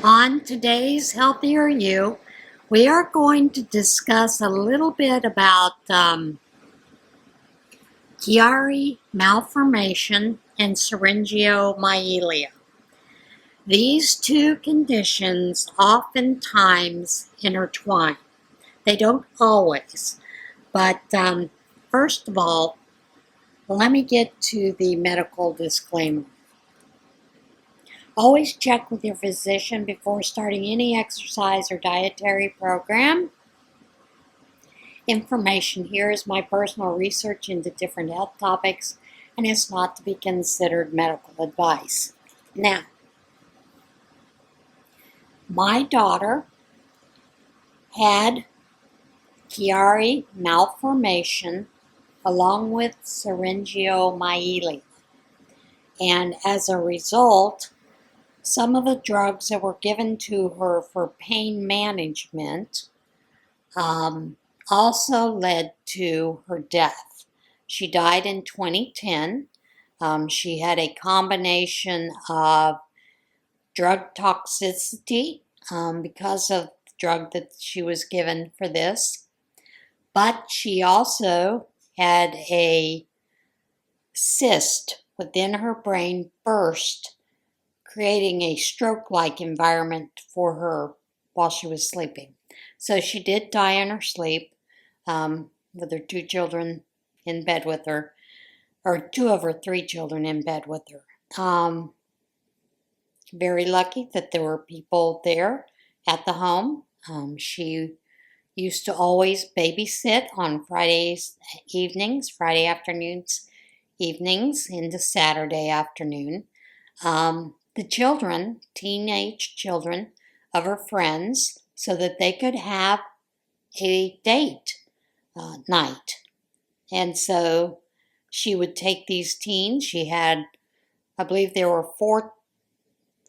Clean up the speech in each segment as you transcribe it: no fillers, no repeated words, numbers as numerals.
On today's Healthier You, we are going to discuss a little bit about Chiari malformation and Syringeomyelia. These two conditions oftentimes intertwine. They don't always, but first of all, let me get to the medical disclaimer. Always check with your physician before starting any exercise or dietary program. Information here is my personal research into different health topics and is not to be considered medical advice. Now, my daughter had Chiari malformation along with Syringeomyelia, and as a result, some of the drugs that were given to her for pain management also led to her death. She died in 2010. She had a combination of drug toxicity because of the drug that she was given for this, but she also had a cyst within her brain burst, creating a stroke-like environment for her while she was sleeping. So she did die in her sleep with her two children in bed with her, or two of her three children in bed with her. Very lucky that there were people there at the home. She used to always babysit on Fridays evenings, Friday afternoons, evenings into Saturday afternoon. The children, teenage children of her friends, so that they could have a date night. And so she would take these teens. She had, I believe there were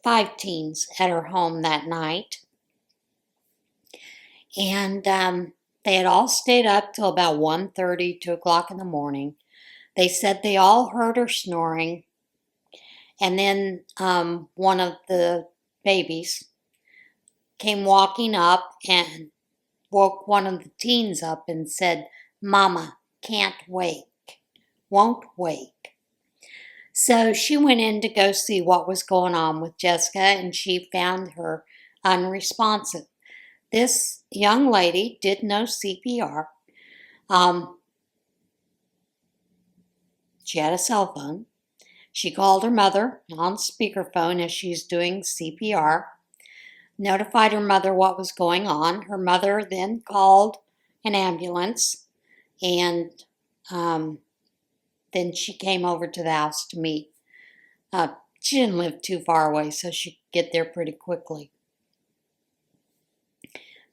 5 teens at her home that night. And they had all stayed up till about 1:30, 2 o'clock in the morning. They said they all heard her snoring. And then one of the babies came walking up and woke one of the teens up and said, "Mama, can't wake, won't wake." So she went in to go see what was going on with Jessica, and she found her unresponsive. This young lady did know CPR. She had a cell phone. She called her mother on speakerphone as she's doing CPR, notified her mother what was going on. Her mother then called an ambulance, and then she came over to the house to meet. She didn't live too far away, so she could get there pretty quickly.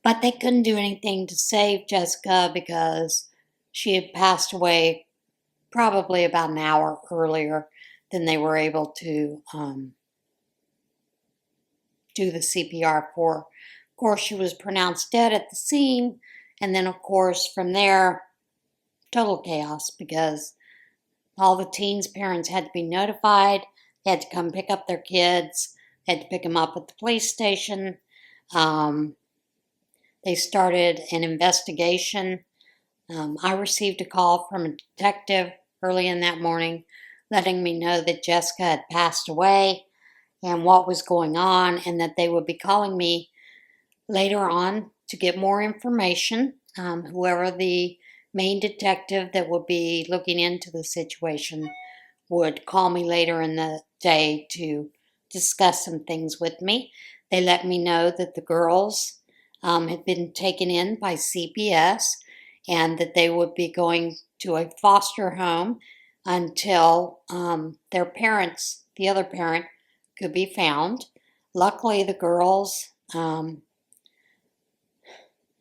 But they couldn't do anything to save Jessica because she had passed away probably about an hour earlier than they were able to do the CPR for. Of course, she was pronounced dead at the scene, and then, of course, from there, total chaos because all the teens' parents had to be notified. They had to come pick up their kids. They had to pick them up at the police station. They started an investigation. I received a call from a detective early in that morning letting me know that Jessica had passed away and what was going on, and that they would be calling me later on to get more information. Whoever the main detective that would be looking into the situation would call me later in the day to discuss some things with me. They let me know that the girls had been taken in by CPS and that they would be going to a foster home until their parents, the other parent, could be found. Luckily, the girls, I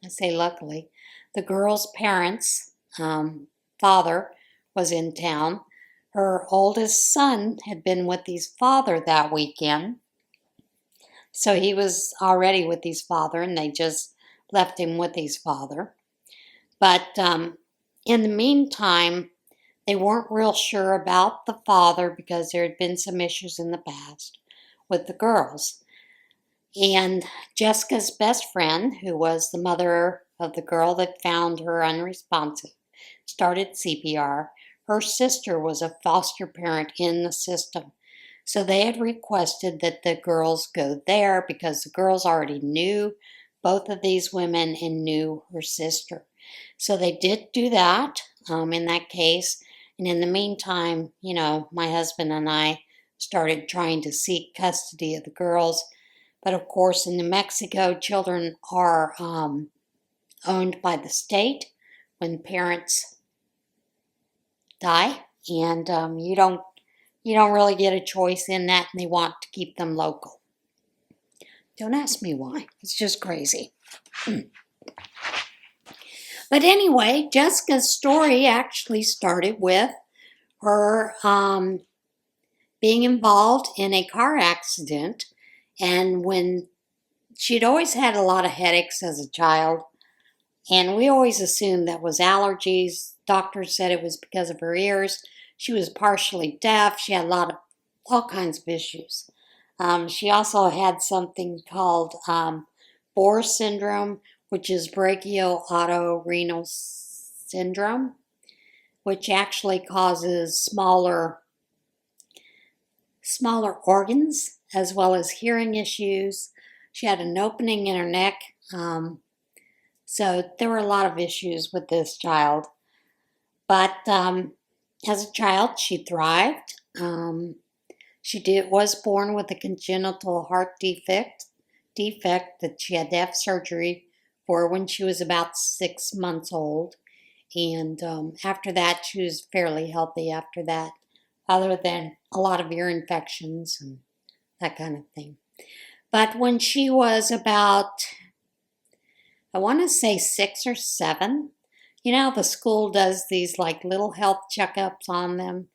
say luckily, the girls' parents' father was in town. Her oldest son had been with his father that weekend. So he was already with his father, and they just left him with his father. But in the meantime, they weren't real sure about the father because there had been some issues in the past with the girls. And Jessica's best friend, who was the mother of the girl that found her unresponsive, started CPR. Her sister was a foster parent in the system. So they had requested that the girls go there because the girls already knew both of these women and knew her sister. So they did do that in that case. And in the meantime, my husband and I started trying to seek custody of the girls. But of course, in New Mexico, children are owned by the state when parents die, and you don't really get a choice in that, and they want to keep them local. Don't ask me why. It's just crazy. But anyway, Jessica's story actually started with her being involved in a car accident, and when she'd always had a lot of headaches as a child, and we always assumed that was allergies. Doctors said it was because of her ears. She was partially deaf. She had all kinds of issues. She also had something called Bohr syndrome, which is brachioautorenal syndrome, which actually causes smaller organs as well as hearing issues. She had an opening in her neck. So there were a lot of issues with this child. But as a child, she thrived. She was born with a congenital heart defect that she had to have surgery for when she was about 6 months old. And after that, she was fairly healthy after that, other than a lot of ear infections and that kind of thing. But when she was about, I want to say 6 or 7, the school does these like little health checkups on them,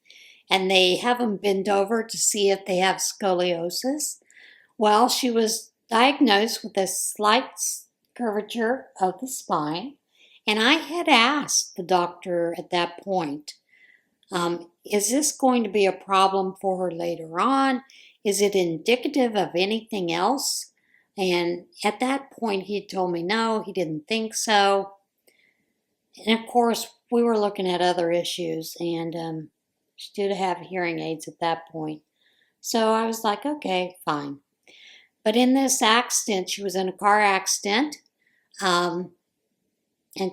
and they have them bend over to see if they have scoliosis. Well, she was diagnosed with a slight curvature of the spine, and I had asked the doctor at that point, is this going to be a problem for her later on? Is it indicative of anything else? And at that point, he told me no, he didn't think so. And of course, we were looking at other issues, and she did have hearing aids at that point. So I was like, okay, fine. But in this accident, she was in a car accident, and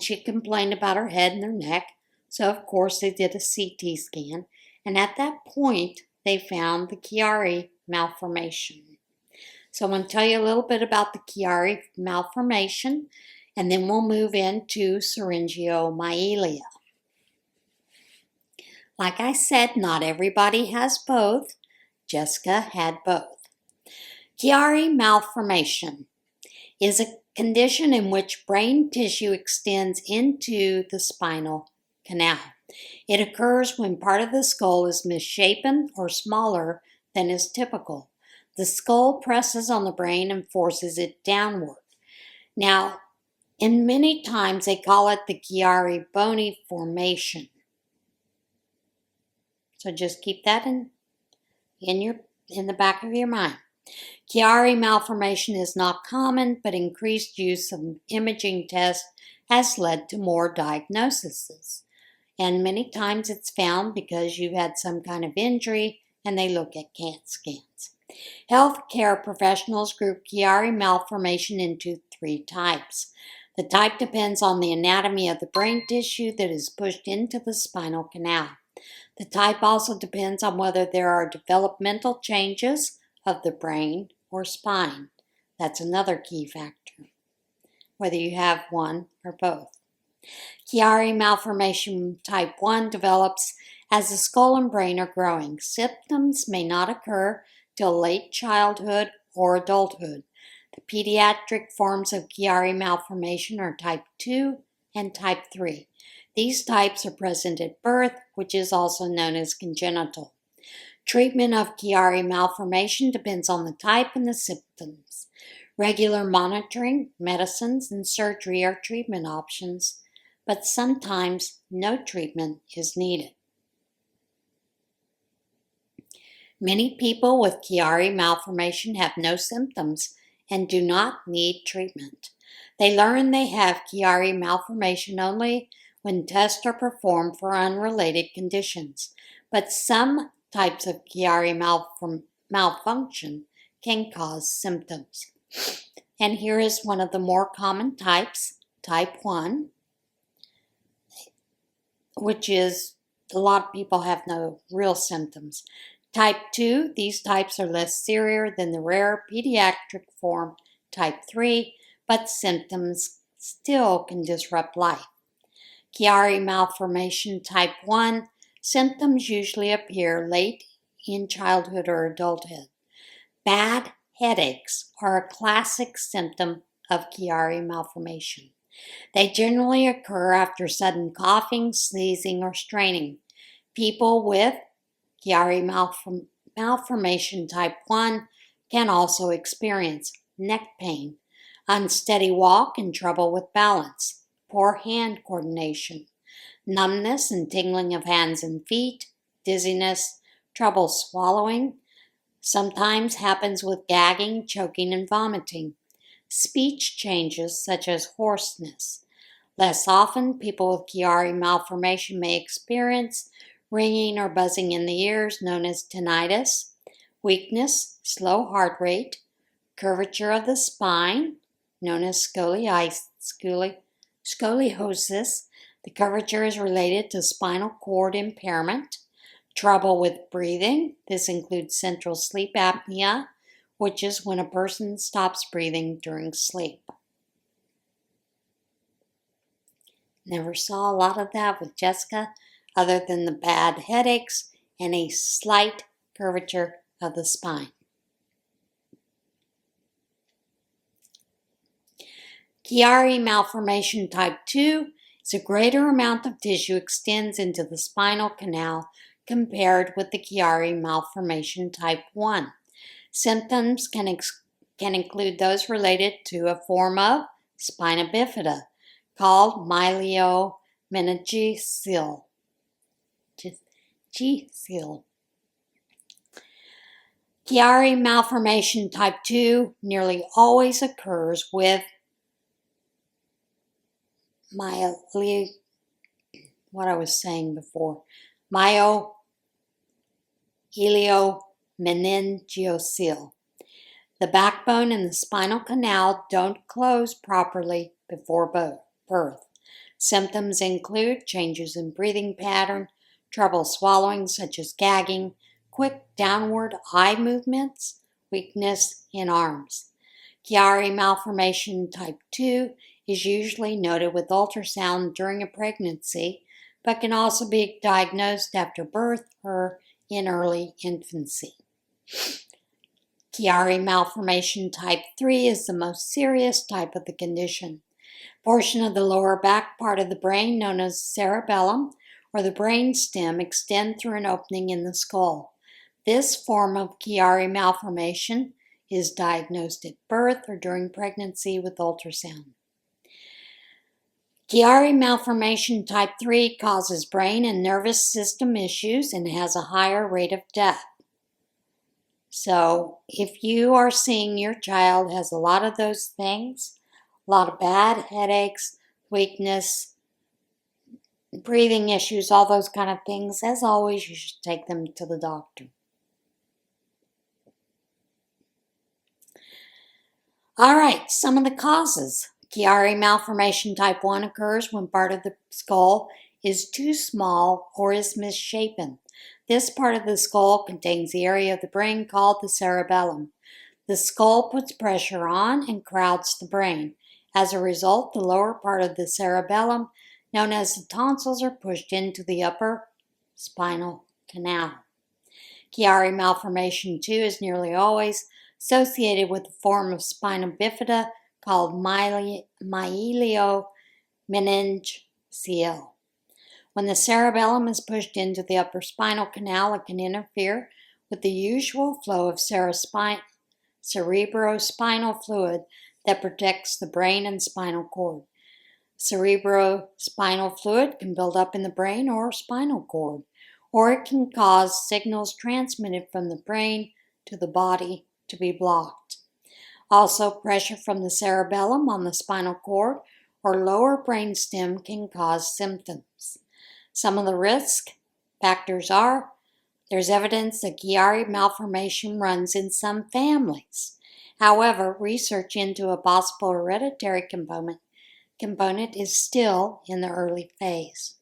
she complained about her head and her neck. So, of course, they did a CT scan. And at that point, they found the Chiari malformation. So I'm going to tell you a little bit about the Chiari malformation, and then we'll move into Syringomyelia. Like I said, not everybody has both. Jessica had both. Chiari malformation is a condition in which brain tissue extends into the spinal canal. It occurs when part of the skull is misshapen or smaller than is typical. The skull presses on the brain and forces it downward. Now, in many times they call it the Chiari bony formation. So just keep that in the back of your mind. Chiari malformation is not common, but increased use of imaging tests has led to more diagnoses. And many times it's found because you've had some kind of injury and they look at CAT scans. Healthcare professionals group Chiari malformation into 3 types. The type depends on the anatomy of the brain tissue that is pushed into the spinal canal. The type also depends on whether there are developmental changes of the brain or spine. That's another key factor, whether you have one or both. Chiari malformation type 1 develops as the skull and brain are growing. Symptoms may not occur till late childhood or adulthood. The pediatric forms of Chiari malformation are type 2 and type 3. These types are present at birth, which is also known as congenital. Treatment of Chiari malformation depends on the type and the symptoms. Regular monitoring, medicines, and surgery are treatment options, but sometimes no treatment is needed. Many people with Chiari malformation have no symptoms and do not need treatment. They learn they have Chiari malformation only when tests are performed for unrelated conditions, but some types of Chiari malfunction can cause symptoms. And here is one of the more common types, type 1, which is a lot of people have no real symptoms. Type 2, these types are less severe than the rare pediatric form, type 3, but symptoms still can disrupt life. Chiari malformation type 1, symptoms usually appear late in childhood or adulthood. Bad headaches are a classic symptom of Chiari malformation. They generally occur after sudden coughing, sneezing, or straining. People with Chiari malformation type 1 can also experience neck pain, unsteady walk and trouble with balance, poor hand coordination, numbness and tingling of hands and feet, dizziness, trouble swallowing, sometimes happens with gagging, choking, and vomiting. Speech changes such as hoarseness. Less often, people with Chiari malformation may experience ringing or buzzing in the ears, known as tinnitus, weakness, slow heart rate, curvature of the spine, known as scoliosis. The curvature is related to spinal cord impairment, trouble with breathing. This includes central sleep apnea, which is when a person stops breathing during sleep. Never saw a lot of that with Jessica, other than the bad headaches and a slight curvature of the spine. Chiari malformation type 2 is a greater amount of tissue extends into the spinal canal compared with the Chiari malformation type 1. Symptoms can include those related to a form of spina bifida called myeliomeningocele. Chiari malformation type 2 nearly always occurs with myeliomeningocele. The backbone and the spinal canal don't close properly before birth. Symptoms include changes in breathing pattern, trouble swallowing such as gagging, quick downward eye movements, weakness in arms. Chiari malformation type 2 is usually noted with ultrasound during a pregnancy, but can also be diagnosed after birth or in early infancy. Chiari malformation type 3 is the most serious type of the condition. A portion of the lower back part of the brain, known as cerebellum, or the brain stem, extend through an opening in the skull. This form of Chiari malformation is diagnosed at birth or during pregnancy with ultrasound. Chiari malformation type 3 causes brain and nervous system issues and has a higher rate of death. So if you are seeing your child has a lot of those things, a lot of bad headaches, weakness, breathing issues, all those kind of things, as always, you should take them to the doctor. All right, some of the causes. Chiari malformation type 1 occurs when part of the skull is too small or is misshapen. This part of the skull contains the area of the brain called the cerebellum. The skull puts pressure on and crowds the brain. As a result, the lower part of the cerebellum, known as the tonsils, are pushed into the upper spinal canal. Chiari malformation 2 is nearly always associated with a form of spina bifida called myeliomeningocele. When the cerebellum is pushed into the upper spinal canal, it can interfere with the usual flow of cerebrospinal fluid that protects the brain and spinal cord. Cerebrospinal fluid can build up in the brain or spinal cord, or it can cause signals transmitted from the brain to the body to be blocked. Also, pressure from the cerebellum on the spinal cord or lower brainstem can cause symptoms. Some of the risk factors are: there's evidence that Chiari malformation runs in some families. However, research into a possible hereditary component is still in the early phase.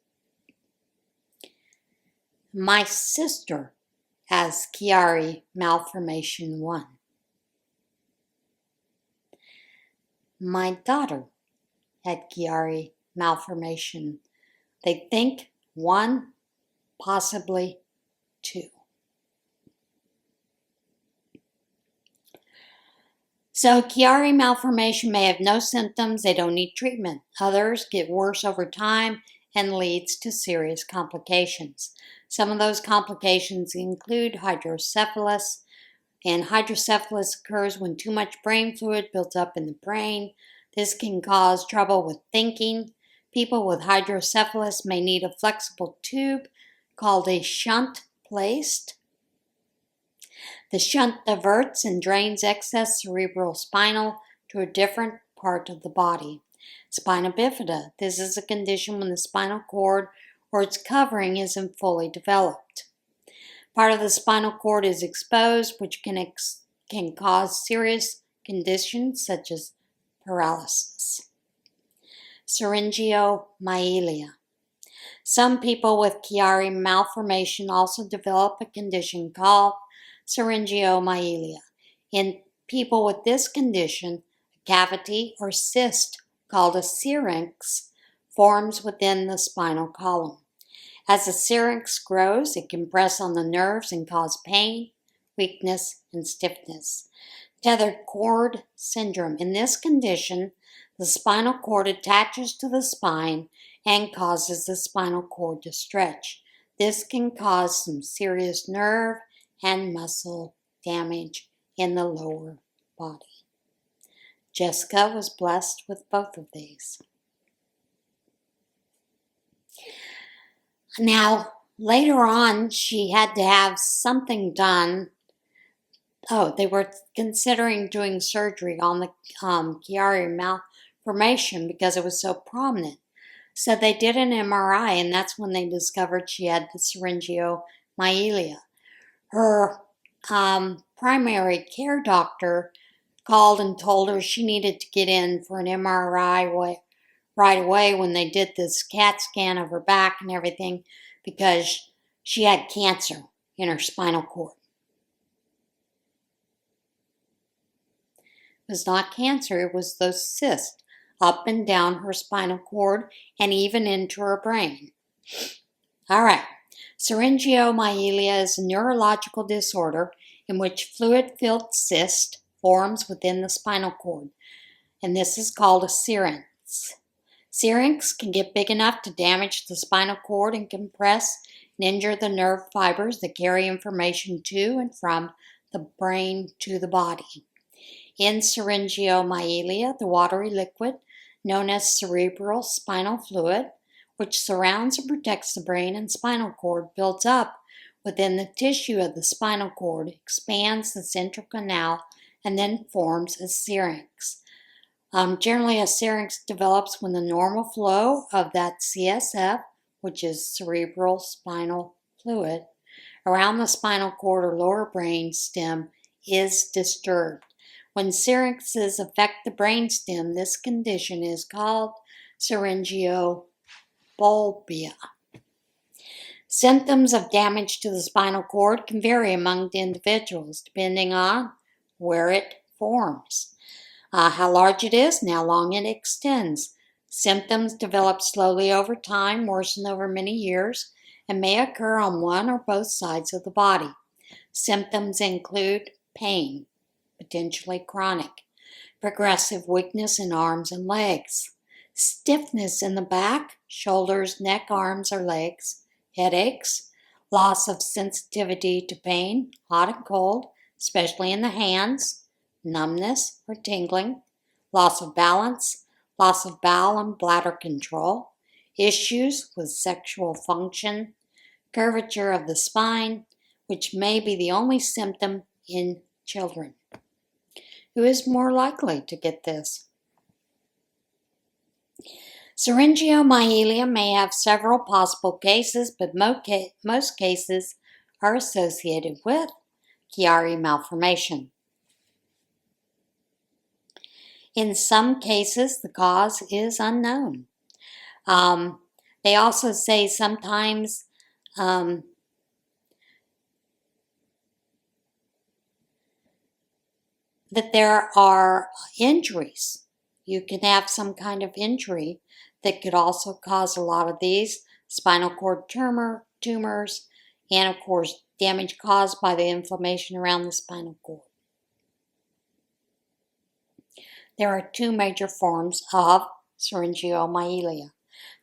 My sister has Chiari malformation 1. My daughter had Chiari malformation. They think 1, possibly 2. So Chiari malformation may have no symptoms, they don't need treatment. Others get worse over time and leads to serious complications. Some of those complications include hydrocephalus, and hydrocephalus occurs when too much brain fluid builds up in the brain. This can cause trouble with thinking. People with hydrocephalus may need a flexible tube called a shunt placed. The shunt diverts and drains excess cerebral spinal to a different part of the body. Spina bifida. This is a condition when the spinal cord or its covering isn't fully developed. Part of the spinal cord is exposed, which can cause serious conditions such as paralysis. Syringeomyelia. Some people with Chiari malformation also develop a condition called Syringomyelia. In people with this condition, a cavity or cyst called a syrinx forms within the spinal column. As the syrinx grows, it can press on the nerves and cause pain, weakness, and stiffness. Tethered cord syndrome. In this condition, the spinal cord attaches to the spine and causes the spinal cord to stretch. This can cause some serious nerve and muscle damage in the lower body. Jessica was blessed with both of these. Now, later on, she had to have something done. They were considering doing surgery on the Chiari malformation because it was so prominent. So they did an MRI, and that's when they discovered she had the Syringomyelia. Her primary care doctor called and told her she needed to get in for an MRI right away when they did this CAT scan of her back and everything, because she had cancer in her spinal cord. It was not cancer, it was those cysts up and down her spinal cord and even into her brain. All right. Syringomyelia is a neurological disorder in which fluid-filled cyst forms within the spinal cord, and this is called a syrinx. Syrinx can get big enough to damage the spinal cord and compress and injure the nerve fibers that carry information to and from the brain to the body. In Syringomyelia, the watery liquid, known as cerebral spinal fluid, which surrounds and protects the brain and spinal cord, builds up within the tissue of the spinal cord, expands the central canal, and then forms a syrinx. Generally, a syrinx develops when the normal flow of that CSF, which is cerebral spinal fluid, around the spinal cord or lower brain stem is disturbed. When syrinxes affect the brain stem, this condition is called syringeomyelia. Symptoms of damage to the spinal cord can vary among individuals depending on where it forms, how large it is, and how long it extends. Symptoms develop slowly over time, worsen over many years, and may occur on one or both sides of the body. Symptoms include pain, potentially chronic, progressive weakness in arms and legs, stiffness in the back, shoulders, neck, arms, or legs, headaches, loss of sensitivity to pain, hot and cold, especially in the hands, numbness or tingling, loss of balance, loss of bowel and bladder control, issues with sexual function, curvature of the spine, which may be the only symptom in children. who is more likely to get this. Syringeomyelia may have several possible cases, but most cases are associated with Chiari malformation. In some cases, the cause is unknown. They also say sometimes that there are injuries. You can have some kind of injury that could also cause a lot of these spinal cord tumors, and of course damage caused by the inflammation around the spinal cord. There are two major forms of Syringeomyelia.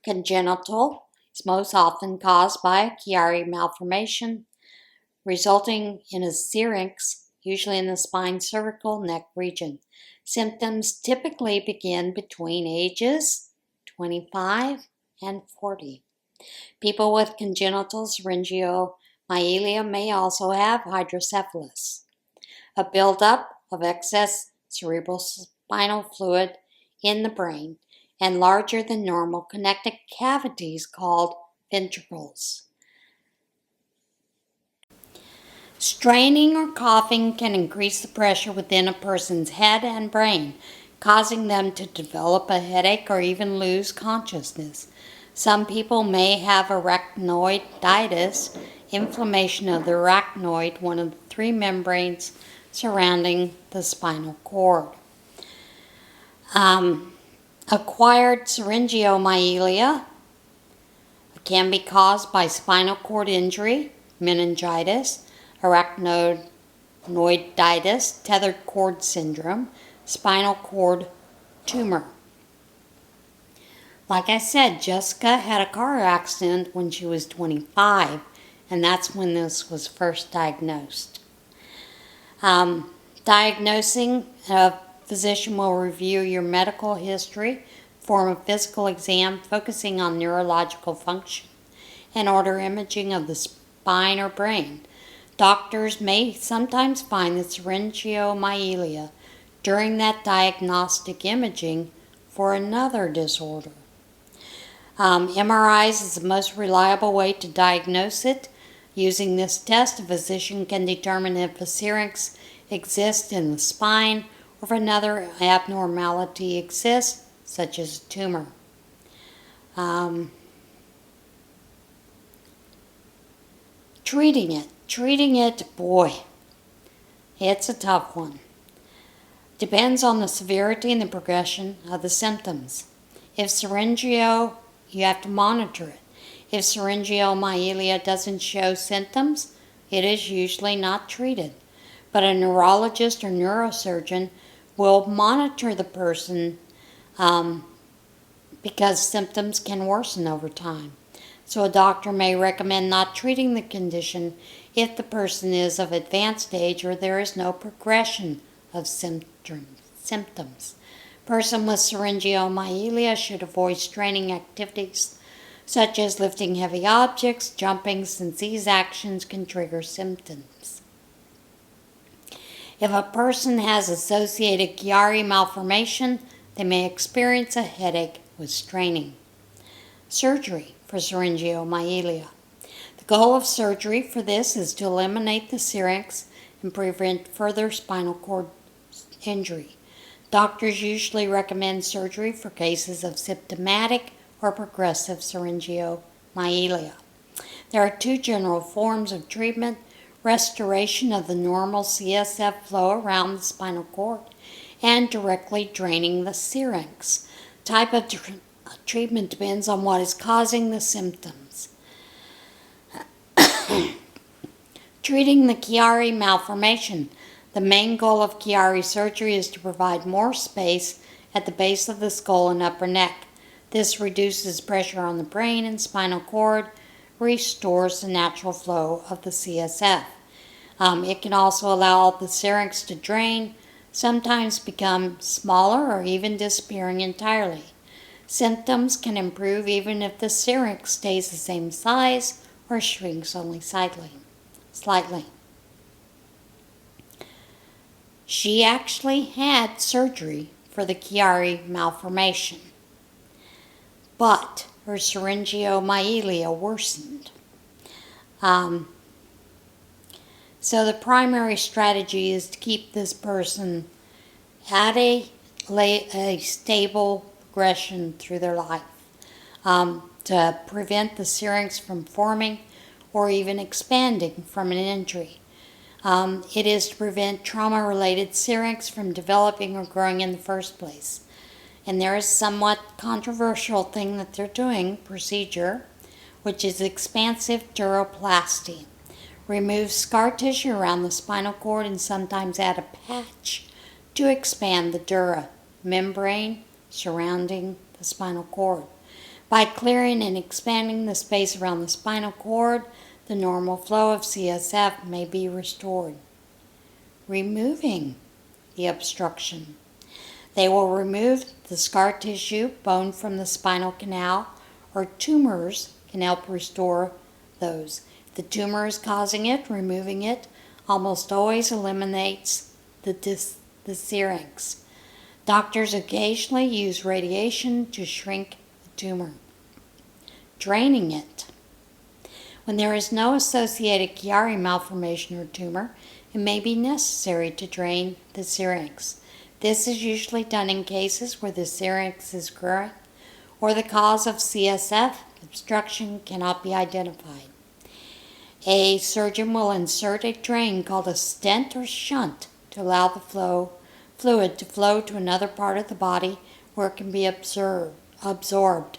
Congenital is most often caused by a Chiari malformation, resulting in a syrinx, usually in the spine, cervical, neck region. Symptoms typically begin between ages 25 and 40. People with congenital syringomyelia may also have hydrocephalus, a buildup of excess cerebral spinal fluid in the brain, and larger than normal connected cavities called ventricles. Straining or coughing can increase the pressure within a person's head and brain, causing them to develop a headache or even lose consciousness. Some people may have arachnoiditis, inflammation of the arachnoid, one of the three membranes surrounding the spinal cord. Acquired syringomyelia can be caused by spinal cord injury, meningitis, arachnoiditis, tethered cord syndrome, spinal cord tumor. Like I said, Jessica had a car accident when she was 25, and that's when this was first diagnosed. Diagnosing, a physician will review your medical history, form a physical exam focusing on neurological function, and order imaging of the spine or brain. Doctors may sometimes find the syringomyelia during that diagnostic imaging for another disorder. MRIs is the most reliable way to diagnose it. Using this test, a physician can determine if a syrinx exists in the spine or if another abnormality exists, such as a tumor. Treating it, boy, it's a tough one. Depends on the severity and the progression of the symptoms. If syringio, you have to monitor it. If syringomyelia doesn't show symptoms, it is usually not treated. But a neurologist or neurosurgeon will monitor the person because symptoms can worsen over time. So a doctor may recommend not treating the condition if the person is of advanced age or there is no progression of symptoms. Person with syringomyelia should avoid straining activities such as lifting heavy objects, jumping, since these actions can trigger symptoms. If a person has associated Chiari malformation, they may experience a headache with straining. Surgery for syringomyelia. The goal of surgery for this is to eliminate the syrinx and prevent further spinal cord injury. Doctors usually recommend surgery for cases of symptomatic or progressive syringomyelia. There are two general forms of treatment: restoration of the normal CSF flow around the spinal cord and directly draining the syrinx. Type of treatment depends on what is causing the symptoms. Treating the Chiari malformation. The main goal of Chiari surgery is to provide more space at the base of the skull and upper neck. This reduces pressure on the brain and spinal cord, restores the natural flow of the CSF. It can also allow the syrinx to drain, sometimes become smaller or even disappearing entirely. Symptoms can improve even if the syrinx stays the same size or shrinks only slightly. She actually had surgery for the Chiari malformation, but her Syringeomyelia worsened. So the primary strategy is to keep this person at a stable progression through their life, to prevent the syrinx from forming or even expanding from an injury. It is to prevent trauma-related syrinx from developing or growing in the first place. And there is a somewhat controversial thing that they're doing, procedure, which is expansive duroplasty. Remove scar tissue around the spinal cord and sometimes add a patch to expand the dura membrane surrounding the spinal cord. By clearing and expanding the space around the spinal cord, the normal flow of CSF may be restored. Removing the obstruction. They will remove the scar tissue, bone from the spinal canal, or tumors can help restore those. If the tumor is causing it, removing it almost always eliminates the syrinx. Doctors occasionally use radiation to shrink the tumor. Draining it. When there is no associated Chiari malformation or tumor, it may be necessary to drain the syrinx. This is usually done in cases where the syrinx is growing or the cause of CSF obstruction cannot be identified. A surgeon will insert a drain called a stent or shunt to allow the fluid to flow to another part of the body where it can be absorbed.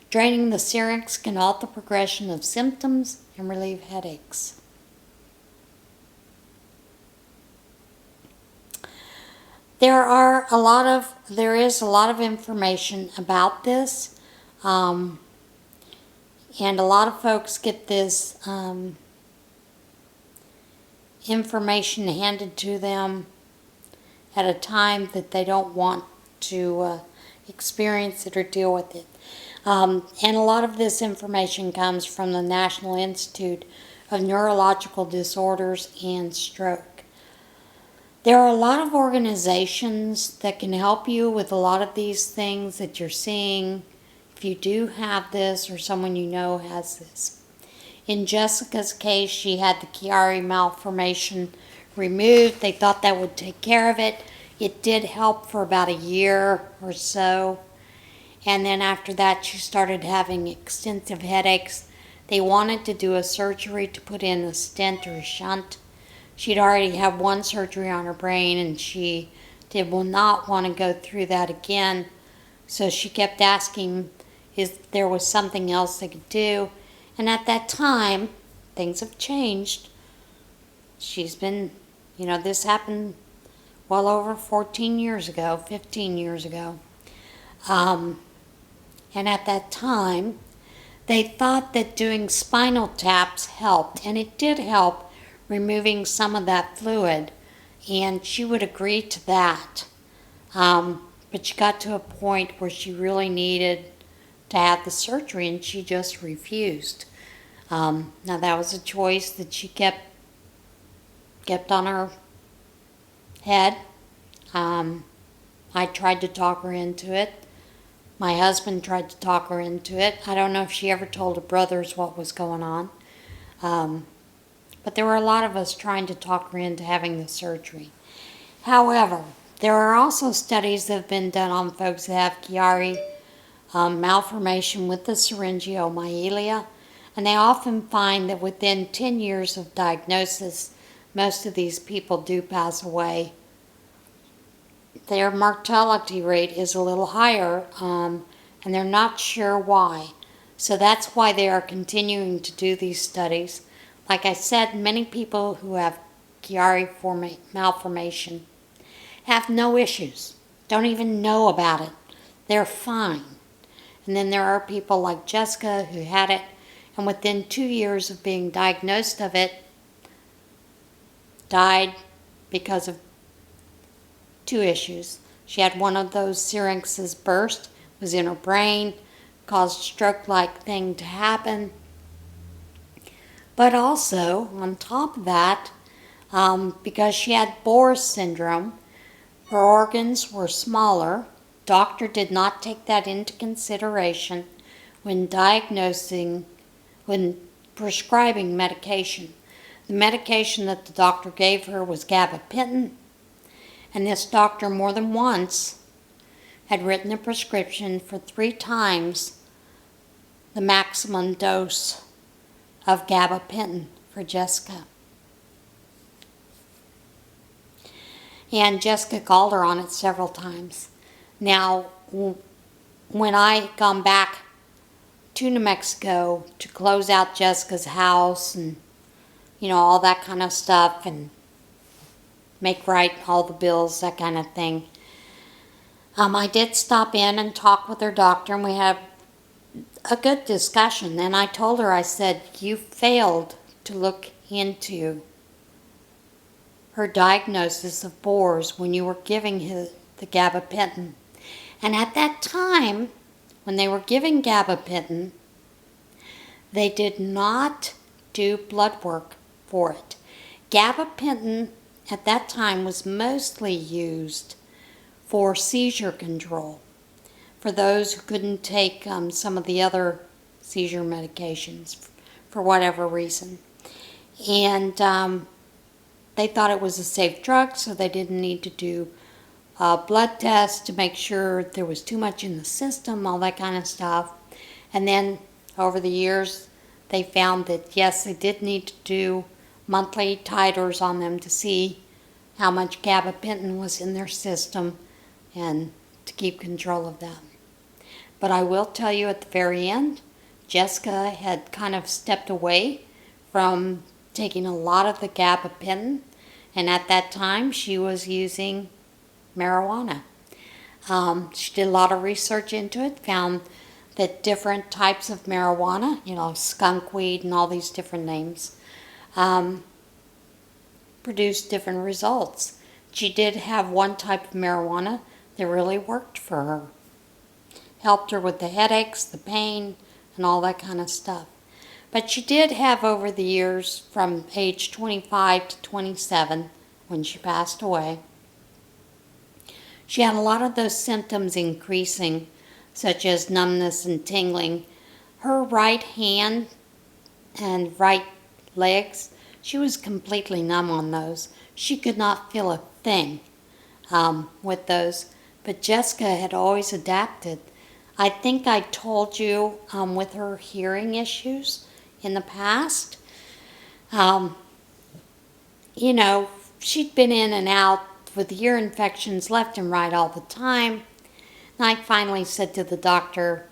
Draining the syrinx can halt the progression of symptoms and relieve headaches. There is a lot of information about this, and a lot of folks get this information handed to them at a time that they don't want to experience it or deal with it. And a lot of this information comes from the National Institute of Neurological Disorders and Stroke. There are a lot of organizations that can help you with a lot of these things that you're seeing if you do have this or someone you know has this. In Jessica's case, she had the Chiari malformation removed. They thought that would take care of it. It did help for about a year or so. And then after that, she started having extensive headaches. They wanted to do a surgery to put in a stent or a shunt. She'd already had one surgery on her brain, and she did not want to go through that again. So she kept asking if there was something else they could do. And at that time, things have changed. She's been, this happened well over 15 years ago. And at that time, they thought that doing spinal taps helped, and it did help removing some of that fluid, and she would agree to that. But she got to a point where she really needed to have the surgery, and she just refused. Now that was a choice that she kept on her head. I tried to talk her into it. My husband tried to talk her into it. I don't know if she ever told her brothers what was going on. But there were a lot of us trying to talk her into having the surgery. However, there are also studies that have been done on folks that have Chiari malformation with the Syringomyelia, and they often find that within 10 years of diagnosis, most of these people do pass away. Their mortality rate is a little higher, and they're not sure why. So that's why they are continuing to do these studies. Like I said, many people who have Chiari malformation have no issues, don't even know about it. They're fine. And then there are people like Jessica who had it, and within 2 years of being diagnosed of it, died because of 2 issues. She had one of those syrinxes burst, was in her brain, caused a stroke-like thing to happen. But also, on top of that, Because she had Bohr's syndrome, her organs were smaller. Doctor did not take that into consideration when when prescribing medication. The medication that the doctor gave her was gabapentin, and this doctor more than once had written a prescription for 3 times the maximum dose of gabapentin for Jessica. And Jessica called her on it several times. Now, when I gone back to New Mexico to close out Jessica's house and, all that kind of stuff and make right all the bills, that kind of thing, I did stop in and talk with her doctor, and we had a good discussion. And I told her, I said, you failed to look into her diagnosis of Bohr's when you were giving the gabapentin. And at that time, when they were giving gabapentin, they did not do blood work for it. Gabapentin at that time was mostly used for seizure control, for those who couldn't take some of the other seizure medications for whatever reason. And they thought it was a safe drug, so they didn't need to do blood tests to make sure there was too much in the system, all that kind of stuff. And then over the years, they found that yes, they did need to do monthly titers on them to see how much gabapentin was in their system and to keep control of them. But I will tell you at the very end, Jessica had kind of stepped away from taking a lot of the gabapentin, and at that time she was using marijuana. She did a lot of research into it, found that different types of marijuana, skunk weed and all these different names, produced different results. She did have one type of marijuana that really worked for her. Helped her with the headaches, the pain, and all that kind of stuff. But she did have over the years, from age 25 to 27, when she passed away, she had a lot of those symptoms increasing, such as numbness and tingling. Her right hand and right legs, she was completely numb on those. She could not feel a thing with those. But Jessica had always adapted. I think I told you with her hearing issues in the past, she'd been in and out with ear infections left and right all the time. And I finally said to the doctor,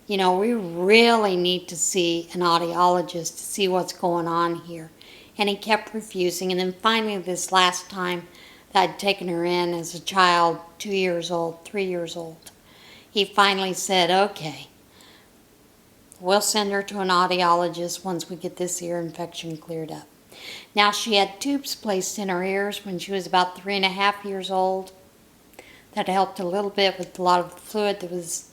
we really need to see an audiologist to see what's going on here. And he kept refusing. And then finally, this last time that I'd taken her in as a child, 2 years old, 3 years old, he finally said, okay, we'll send her to an audiologist once we get this ear infection cleared up. Now, she had tubes placed in her ears when she was about 3.5 years old. That helped a little bit with a lot of the fluid that was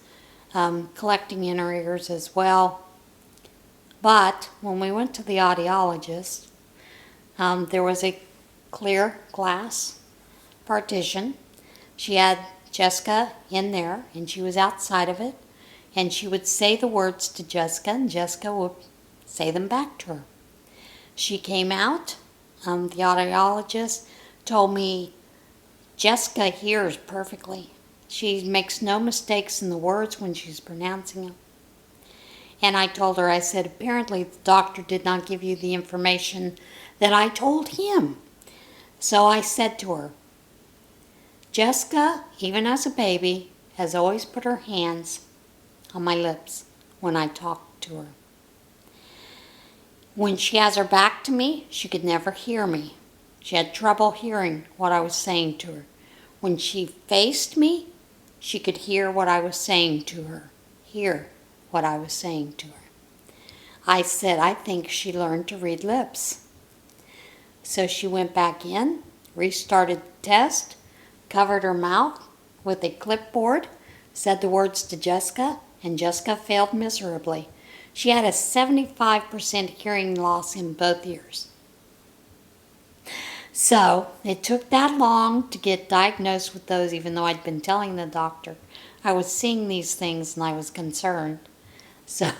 collecting in her ears as well. But when we went to the audiologist, there was a clear glass partition. She had Jessica in there, and she was outside of it. And she would say the words to Jessica, and Jessica would say them back to her. She came out. The audiologist told me Jessica hears perfectly. She makes no mistakes in the words when she's pronouncing them. And I told her, I said, apparently the doctor did not give you the information that I told him. So I said to her, Jessica, even as a baby, has always put her hands on my lips when I talk to her. When she has her back to me, she could never hear me. She had trouble hearing what I was saying to her. When she faced me, she could hear what I was saying to her. Hear what I was saying to her. I said, I think she learned to read lips. So she went back in, restarted the test, covered her mouth with a clipboard, said the words to Jessica, and Jessica failed miserably. She had a 75% hearing loss in both ears. So it took that long to get diagnosed with those, even though I'd been telling the doctor I was seeing these things and I was concerned. So,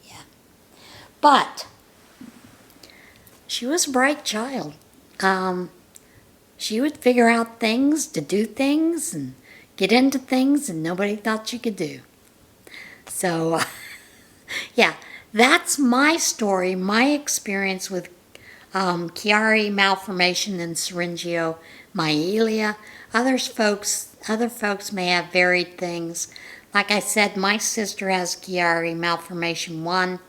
yeah. But she was a bright child. She would figure out things to do things and get into things and nobody thought she could do. So, yeah, that's my story, my experience with Chiari malformation and Syringomyelia. Other folks may have varied things. Like I said, my sister has Chiari malformation 1.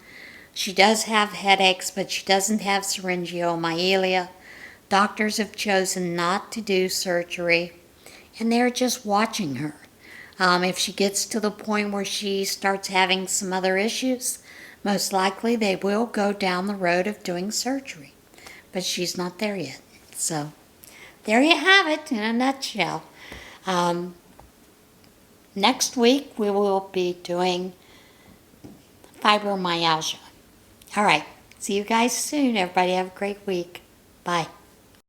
She does have headaches, but she doesn't have Syringomyelia. Doctors have chosen not to do surgery, and they're just watching her. If she gets to the point where she starts having some other issues, most likely they will go down the road of doing surgery. But she's not there yet. So there you have it in a nutshell. Next week we will be doing fibromyalgia. All right. See you guys soon. Everybody have a great week. Bye.